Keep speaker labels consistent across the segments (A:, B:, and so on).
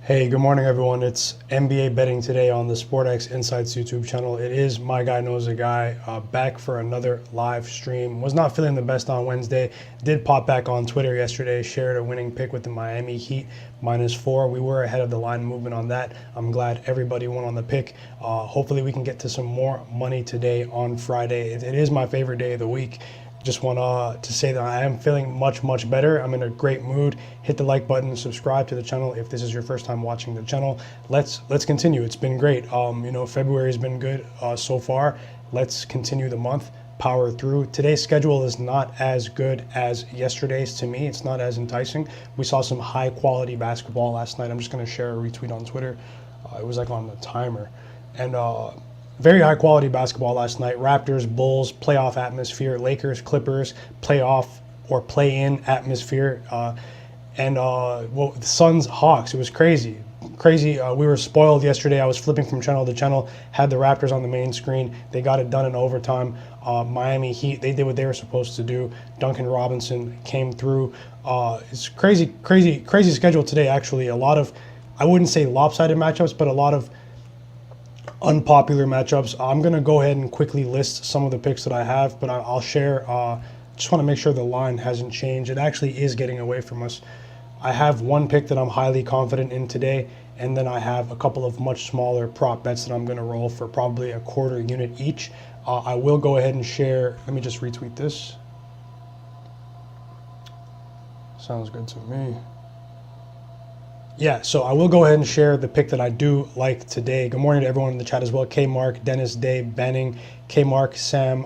A: Hey, good morning, everyone. It's NBA betting today on the SportX Insights YouTube channel. It is My Guy Knows a Guy back for another live stream. Was not feeling the best on Wednesday. Did pop back on Twitter yesterday. Shared a winning pick with the Miami Heat -4. We were ahead of the line movement on that. I'm glad everybody won on the pick. Hopefully, we can get to some more money today on Friday. It is my favorite day of the week. Just want to say that I am feeling much better. I'm in a great mood. Hit the like button, subscribe to the channel if this is your first time watching the channel. Let's continue. It's been great. February has been good so far. Let's continue the month, power through. Today's schedule is not as good as yesterday's to me. It's not as enticing. We saw some high quality basketball last night. I'm just going to share a retweet on Twitter. It was like on the timer. And very high quality basketball last night. Raptors, Bulls, playoff atmosphere. Lakers, Clippers, playoff or play-in atmosphere. The Suns, Hawks. It was crazy. We were spoiled yesterday. I was flipping from channel to channel. Had the Raptors on the main screen. They got it done in overtime. Miami Heat, they did what they were supposed to do. Duncan Robinson came through. It's crazy schedule today, actually. A lot of, I wouldn't say lopsided matchups, but a lot of unpopular matchups. I'm going to go ahead and quickly list some of the picks that I have, but I'll share. Just want to make sure the line hasn't changed. It actually is getting away from us. I have one pick that I'm highly confident in today, and then I have a couple of much smaller prop bets that I'm going to roll for probably a quarter unit each. I will go ahead and share. Let me just retweet this. Sounds good to me. Yeah, so I will go ahead and share the pick that I do like today. Good morning to everyone in the chat as well. K-Mark, Dennis, Dave, Banning, K-Mark, Sam,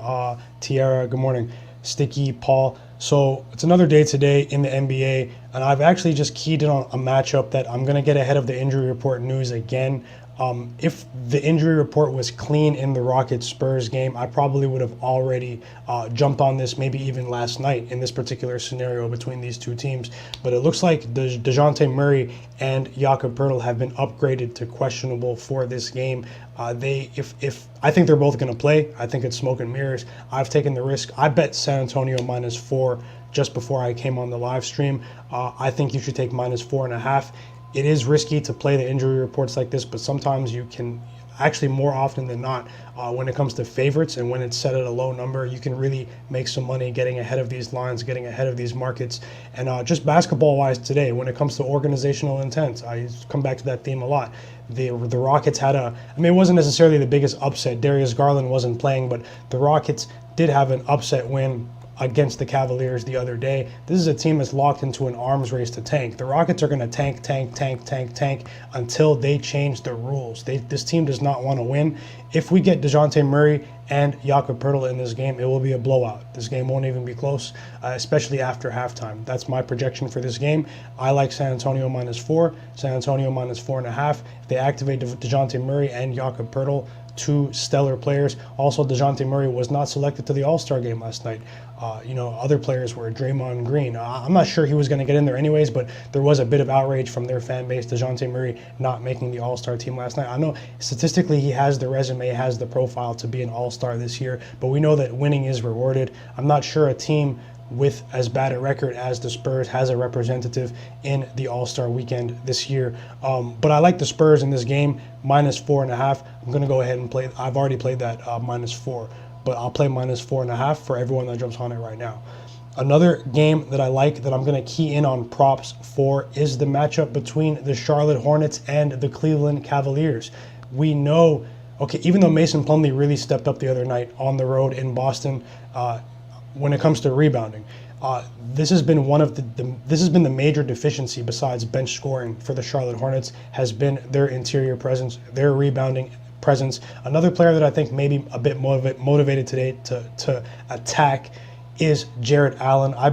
A: Tiara, good morning. Sticky, Paul. So it's another day today in the NBA, and I've actually just keyed in on a matchup that I'm going to get ahead of the injury report news again. If the injury report was clean in the Rockets Spurs game, I probably would have already jumped on this, maybe even last night in this particular scenario between these two teams. But it looks like DeJounte Murray and Jakob Poeltl have been upgraded to questionable for this game. If I think they're both going to play, I think it's smoke and mirrors. I've taken the risk. I bet San Antonio -4 just before I came on the live stream. I think you should take -4.5. It is risky to play the injury reports like this, but sometimes you can, actually more often than not, when it comes to favorites and when it's set at a low number, you can really make some money getting ahead of these lines, getting ahead of these markets. And just basketball-wise today, when it comes to organizational intent, I come back to that theme a lot. The Rockets had it wasn't necessarily the biggest upset. Darius Garland wasn't playing, but the Rockets did have an upset win against the Cavaliers the other day. This is a team that's locked into an arms race to tank. The Rockets are going to tank until they change the rules. This team does not want to win. If we get DeJounte Murray and Jakob Poeltl in this game, it will be a blowout. This game won't even be close, especially after halftime. That's my projection for this game. I like San Antonio -4, San Antonio -4.5. If they activate DeJounte Murray and Jakob Poeltl, two stellar players. Also, DeJounte Murray was not selected to the All-Star game last night. Other players were Draymond Green. I'm not sure he was going to get in there anyways, but there was a bit of outrage from their fan base. DeJounte Murray not making the All-Star team last night. I know statistically he has the resume, has the profile to be an All-Star this year, but we know that winning is rewarded. I'm not sure a team with as bad a record as the Spurs has a representative in the All-Star weekend this year. But I like the Spurs in this game, -4.5. I'm going to go ahead and play. I've already played that -4, but I'll play -4.5 for everyone that jumps on it right now. Another game that I like that I'm going to key in on props for is the matchup between the Charlotte Hornets and the Cleveland Cavaliers. We know, okay, even though Mason Plumlee really stepped up the other night on the road in Boston, when it comes to rebounding, this has been the major deficiency besides bench scoring for the Charlotte Hornets, has been their interior presence, their rebounding presence. Another player that I think maybe a bit motivated today to attack is Jarrett Allen. I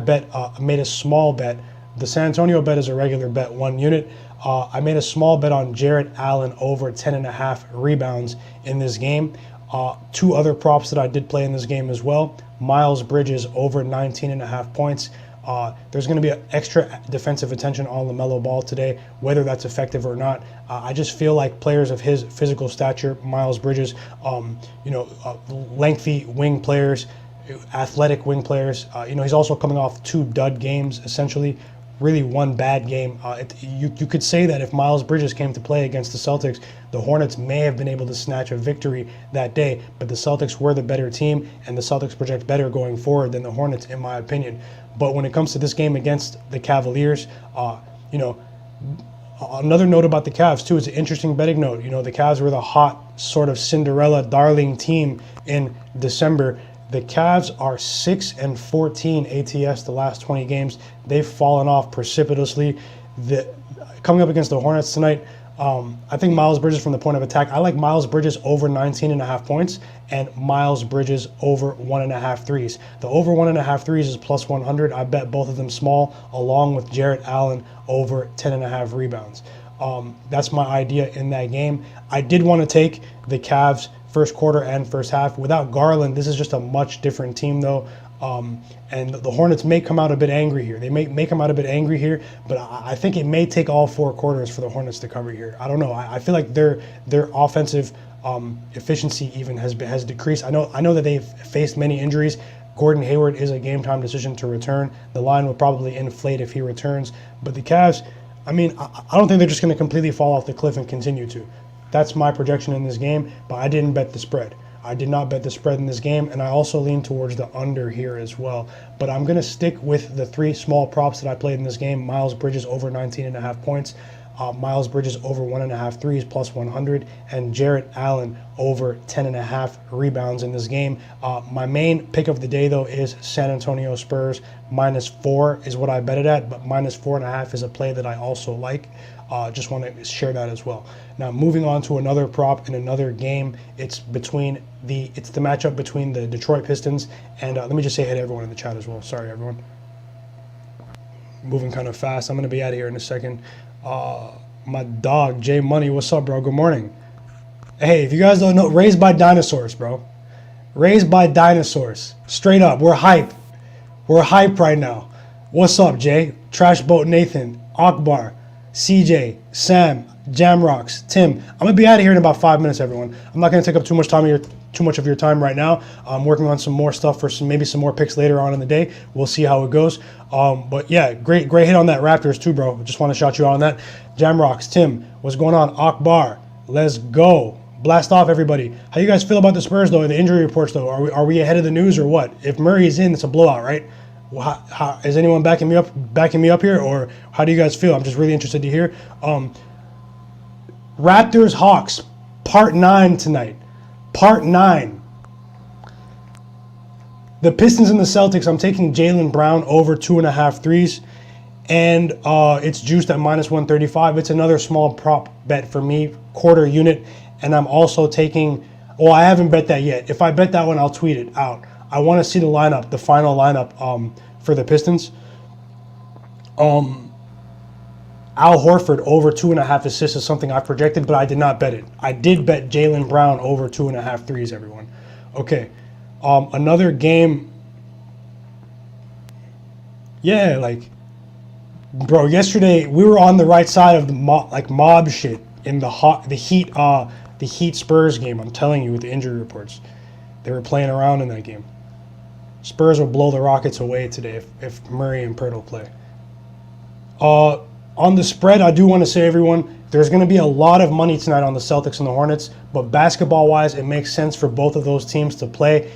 A: made a small bet. The San Antonio bet is a regular bet, 1 unit. I made a small bet on Jarrett Allen over 10.5 rebounds in this game. Two other props that I did play in this game as well. Miles Bridges over 19.5 points. There's going to be an extra defensive attention on LaMelo Ball today, whether that's effective or not. I just feel like players of his physical stature, Miles Bridges, lengthy wing players, athletic wing players. He's also coming off 2 dud games, essentially. really one bad game. You could say that if Miles Bridges came to play against the Celtics, the Hornets may have been able to snatch a victory that day, but the Celtics were the better team, and the Celtics project better going forward than the Hornets, in my opinion. But when it comes to this game against the Cavaliers, another note about the Cavs, too, is an interesting betting note. The Cavs were the hot sort of Cinderella darling team in December. The Cavs are 6-14 ATS the last 20 games. They've fallen off precipitously. Coming up against the Hornets tonight, I think Miles Bridges from the point of attack. I like Miles Bridges over 19.5 points and Miles Bridges over 1.5 threes. The over 1.5 threes is plus 100. I bet both of them small, along with Jarrett Allen over 10.5 rebounds. That's my idea in that game. I did want to take the Cavs first quarter and first half. Without Garland, this is just a much different team, though. And the Hornets may come out a bit angry here. They may come out a bit angry here, but I think it may take all 4 quarters for the Hornets to cover here. I don't know. I feel like their offensive efficiency even has decreased. I know that they've faced many injuries. Gordon Hayward is a game-time decision to return. The line will probably inflate if he returns. But the Cavs, I don't think they're just going to completely fall off the cliff and continue to. That's my projection in this game, but I didn't bet the spread. I did not bet the spread in this game, and I also lean towards the under here as well. But I'm going to stick with the 3 small props that I played in this game. Miles Bridges over 19.5 points, Miles Bridges over 1.5 threes plus 100, and Jarrett Allen over 10.5 rebounds in this game. My main pick of the day, though, is San Antonio Spurs. -4 is what I bet it at, but -4.5 is a play that I also like. Just want to share that as well. Now, moving on to another prop in another game. It's the matchup between the Detroit Pistons and let me just say hey to everyone in the chat as well. Sorry, everyone. Moving kind of fast. I'm going to be out of here in a second. My dog, Jay Money, what's up, bro? Good morning. Hey, if you guys don't know, raised by dinosaurs, bro. Raised by dinosaurs. Straight up, we're hype. We're hype right now. What's up, Jay? Trash Boat Nathan, Akbar, CJ, Sam, Jamrocks, Tim. I'm gonna be out of here in about 5 minutes, everyone. I'm not gonna take up too much of your time right now. I'm working on some more stuff for maybe some more picks later on in the day. We'll see how it goes. But yeah, great hit on that Raptors too, bro. Just want to shout you out on that. Jamrocks, Tim, what's going on? Akbar, let's go. Blast off, everybody. How you guys feel about the Spurs though? The injury reports though. Are we ahead of the news or what? If Murray is in, it's a blowout, right? How, is anyone backing me up here, or how do you guys feel? I'm just really interested to hear. Raptors Hawks, part 9 tonight. Part 9. The Pistons and the Celtics. I'm taking Jaylen Brown over 2.5 threes, and it's juiced at -135. It's another small prop bet for me, quarter unit, and I'm also taking. Well, I haven't bet that yet. If I bet that one, I'll tweet it out. I want to see the lineup, the final lineup for the Pistons. Al Horford over 2.5 assists is something I projected, but I did not bet it. I did bet Jaylen Brown over 2.5 threes, everyone. Okay. Another game. Yeah, like, bro, yesterday we were on the right side of the mob shit in the Heat Spurs game. I'm telling you, with the injury reports. They were playing around in that game. Spurs will blow the Rockets away today if Murray and Pirtle play. On the spread, I do want to say, everyone, there's going to be a lot of money tonight on the Celtics and the Hornets, but basketball-wise, it makes sense for both of those teams to play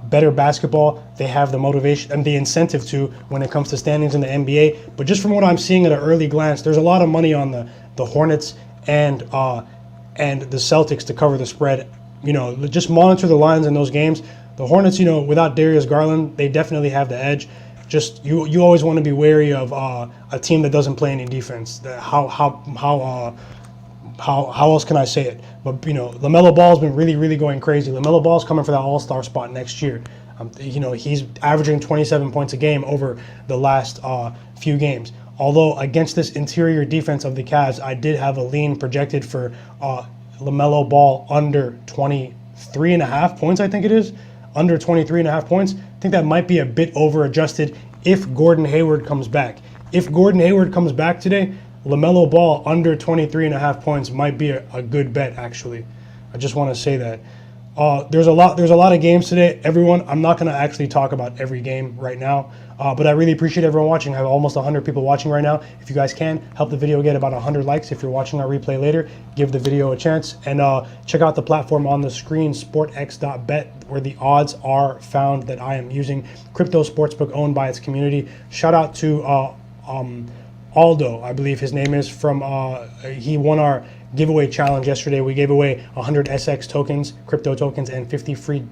A: better basketball. They have the motivation and the incentive to when it comes to standings in the NBA. But just from what I'm seeing at an early glance, there's a lot of money on the Hornets and the Celtics to cover the spread. Just monitor the lines in those games. The Hornets, without Darius Garland, they definitely have the edge. Just you always want to be wary of a team that doesn't play any defense. How else can I say it? But LaMelo Ball's been really going crazy. LaMelo Ball's coming for that All-Star spot next year. He's averaging 27 points a game over the last few games. Although against this interior defense of the Cavs, I did have a lean projected for LaMelo Ball under 23.5 points. I think it is under 23.5 points. I think that might be a bit over-adjusted if Gordon Hayward comes back. If Gordon Hayward comes back today, LaMelo Ball under 23.5 points might be a good bet, actually. I just want to say that. There's a lot of games today. Everyone, I'm not going to actually talk about every game right now, but I really appreciate everyone watching. I have almost 100 people watching right now. If you guys can, help the video get about 100 likes. If you're watching our replay later, give the video a chance. And check out the platform on the screen, sportx.bet, where the odds are found that I am using. Crypto sportsbook owned by its community. Shout out to Aldo, I believe his name is, from he won our giveaway challenge yesterday. We gave away 100 SX tokens, crypto tokens, and $50 free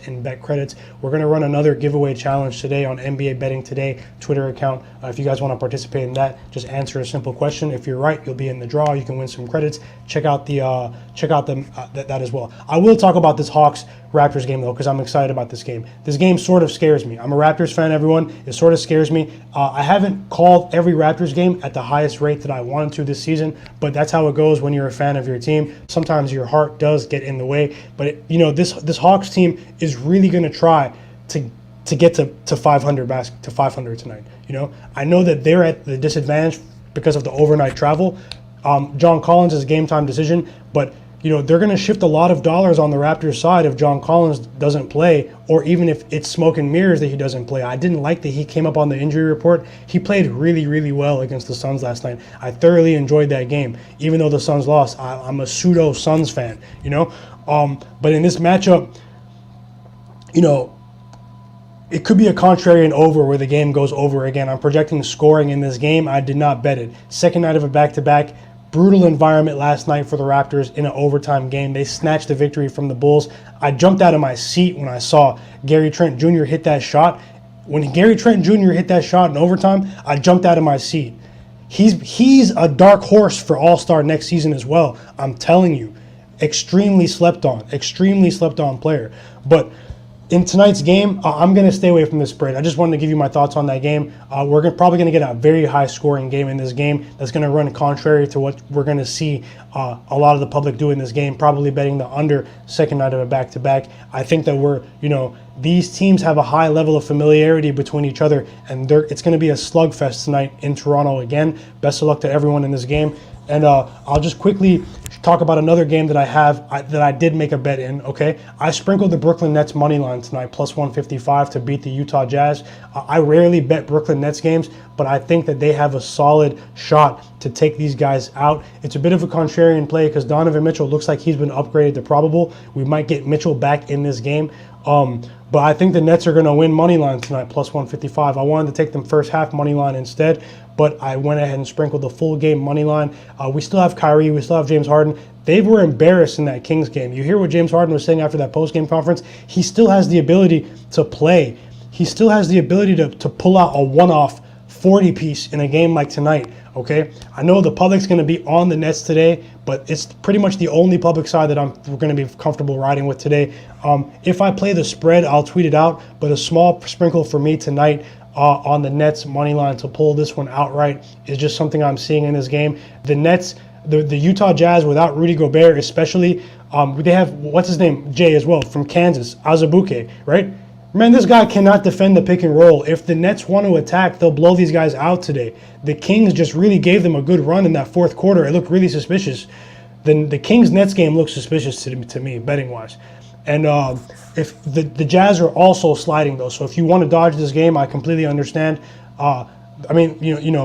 A: in bet credits. We're going to run another giveaway challenge today on NBA Betting Today Twitter account. If you guys want to participate in that, just answer a simple question. If you're right, you'll be in the draw. You can win some credits. Check out that as well. I will talk about this Hawks Raptors game though, because I'm excited about this game. This game sort of scares me. I'm a Raptors fan, everyone. It sort of scares me. I haven't called every Raptors game at the highest rate that I wanted to this season, but that's how it goes when you're a fan of your team. Sometimes your heart does get in the way, but this Hawks team is really going to try to get to 500 tonight. I know that they're at the disadvantage because of the overnight travel. John Collins is a game time decision, but they're going to shift a lot of dollars on the Raptors side if John Collins doesn't play, or even if it's smoke and mirrors that he doesn't play. I didn't like that he came up on the injury report. He played really, really well against the Suns last night. I thoroughly enjoyed that game. Even though the Suns lost, I'm a pseudo Suns fan, But in this matchup, it could be a contrarian over where the game goes over again. I'm projecting scoring in this game. I did not bet it. Second night of a back-to-back. Brutal environment last night for the Raptors in an overtime game. They snatched the victory from the Bulls. I jumped out of my seat when I saw Gary Trent Jr. hit that shot. When Gary Trent Jr. hit that shot in overtime, I jumped out of my seat. He's a dark horse for All-Star next season as well. I'm telling you, extremely slept on player. But in tonight's game, I'm going to stay away from the spread. I just wanted to give you my thoughts on that game. We're probably going to get a very high-scoring game in this game that's going to run contrary to what we're going to see a lot of the public do in this game, probably betting the under second night of a back-to-back. I think that these teams have a high level of familiarity between each other, and it's going to be a slugfest tonight in Toronto again. Best of luck to everyone in this game. And I'll just quickly talk about another game that I did make a bet in, okay? I sprinkled the Brooklyn Nets money line tonight, plus 155 to beat the Utah Jazz. I rarely bet Brooklyn Nets games, but I think that they have a solid shot to take these guys out. It's a bit of a contrarian play because Donovan Mitchell looks like he's been upgraded to probable. We might get Mitchell back in this game. But I think the Nets are going to win money line tonight, plus 155. I wanted to take them first half money line instead, but I went ahead and sprinkled the full game money line. We still have Kyrie. We still have James Harden. They were embarrassed in that Kings game. You hear what James Harden was saying after that post-game conference? He still has the ability to play. He still has the ability to pull out a one-off 40-piece in a game like tonight, okay? I know the public's going to be on the Nets today, but it's pretty much the only public side that we're going to be comfortable riding with today. If I play the spread, I'll tweet it out, but a small sprinkle for me tonight on the Nets money line to pull this one outright is just something I'm seeing in this game. The Nets, the Utah Jazz without Rudy Gobert especially, they have, what's his name, Jay as well, from Kansas, Azubuike, right? Man, this guy cannot defend the pick and roll. If the Nets want to attack, they'll blow these guys out today. The Kings just really gave them a good run in that fourth quarter. It looked really suspicious. The Kings-Nets game looks suspicious to me, betting-wise. And if the Jazz are also sliding, though, so if you want to dodge this game, I completely understand. I mean,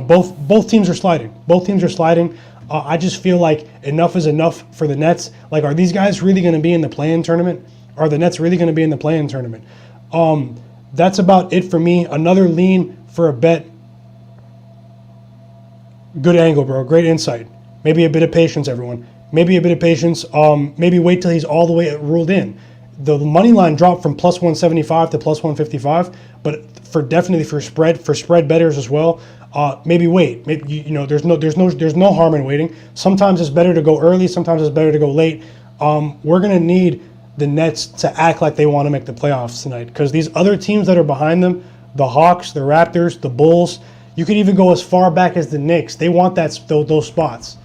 A: both teams are sliding. Both teams are sliding. I just feel like enough is enough for the Nets. Like, are these guys really going to be in the play-in tournament? Are the Nets really going to be in the play-in tournament? That's about it for me. Another lean for a bet. Good angle, bro. Great insight. Maybe a bit of patience, everyone. Maybe a bit of patience. Maybe wait till he's all the way ruled in. The money line dropped from plus 175 to plus 155, but definitely for spread bettors as well. Maybe wait. Maybe, there's no harm in waiting. Sometimes it's better to go early. Sometimes it's better to go late. We're gonna need the Nets to act like they want to make the playoffs tonight, because these other teams that are behind them, the Hawks, the Raptors, the Bulls, you could even go as far back as the Knicks. They want those spots,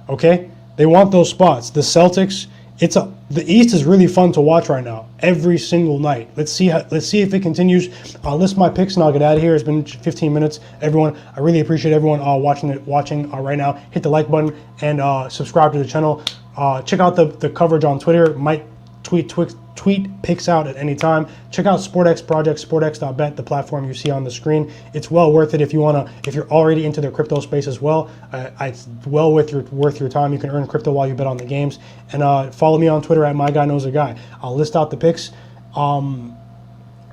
A: okay? They want those spots. The Celtics, the East is really fun to watch right now, every single night. Let's see if it continues. I'll list my picks and I'll get out of here. It's been 15 minutes, everyone. I really appreciate everyone watching right now. Hit the like button and subscribe to the channel. Check out the coverage on Twitter. Might tweet picks out at any time. Check out SportX Project, sportx.bet, the platform you see on the screen. It's well worth it if you're already into the crypto space as well. It's well worth your time. You can earn crypto while you bet on the games. And follow me on Twitter at MyGuyKnowsAGuy. I'll list out the picks.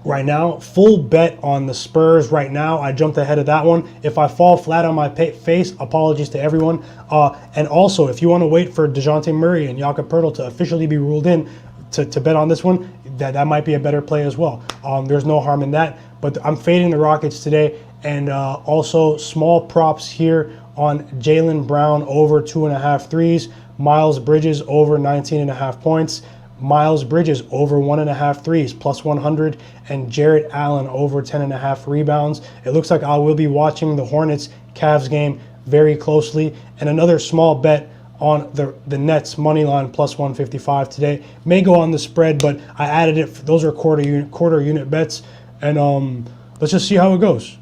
A: Right now, full bet on the Spurs right now. I jumped ahead of that one. If I fall flat on my face, apologies to everyone. And also, if you want to wait for DeJounte Murray and Jakob Poeltl to officially be ruled in to bet on this one, that might be a better play as well. There's no harm in that. But I'm fading the Rockets today. And also, small props here on Jaylen Brown over 2.5 threes. Miles Bridges over 19.5 points. Miles Bridges over 1.5 threes, plus 100, and Jarrett Allen over 10.5 rebounds. It looks like I will be watching the Hornets Cavs game very closely. And another small bet on the Nets money line plus 155 today. May go on the spread, but I added it. Those are quarter unit bets, and let's just see how it goes.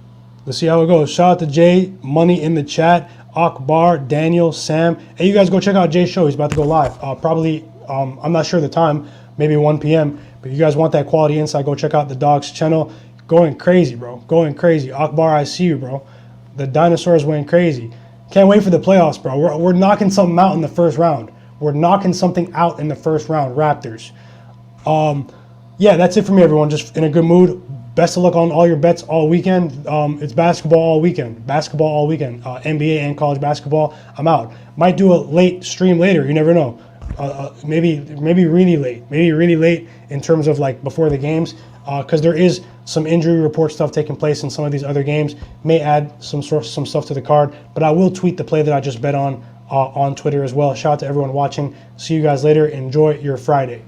A: Let's see how it goes. Shout out to Jay, money in the chat, Akbar, Daniel, Sam. Hey, you guys go check out Jay's show. He's about to go live. Probably. I'm not sure the time, maybe 1 p.m. But if you guys want that quality insight, go check out the Dogs channel. Going crazy, bro. Going crazy. Akbar, I see you, bro. The dinosaurs went crazy. Can't wait for the playoffs, bro. We're knocking something out in the first round. We're knocking something out in the first round. Raptors. Yeah, that's it for me, everyone. Just in a good mood. Best of luck on all your bets all weekend. It's basketball all weekend. Basketball all weekend. NBA and college basketball. I'm out. Might do a late stream later. You never know. Maybe really late in terms of like before the games, because there is some injury report stuff taking place in some of these other games. May add some stuff to the card, but I will tweet the play that I just bet on Twitter as well. Shout out to everyone watching. See you guys later. Enjoy your Friday.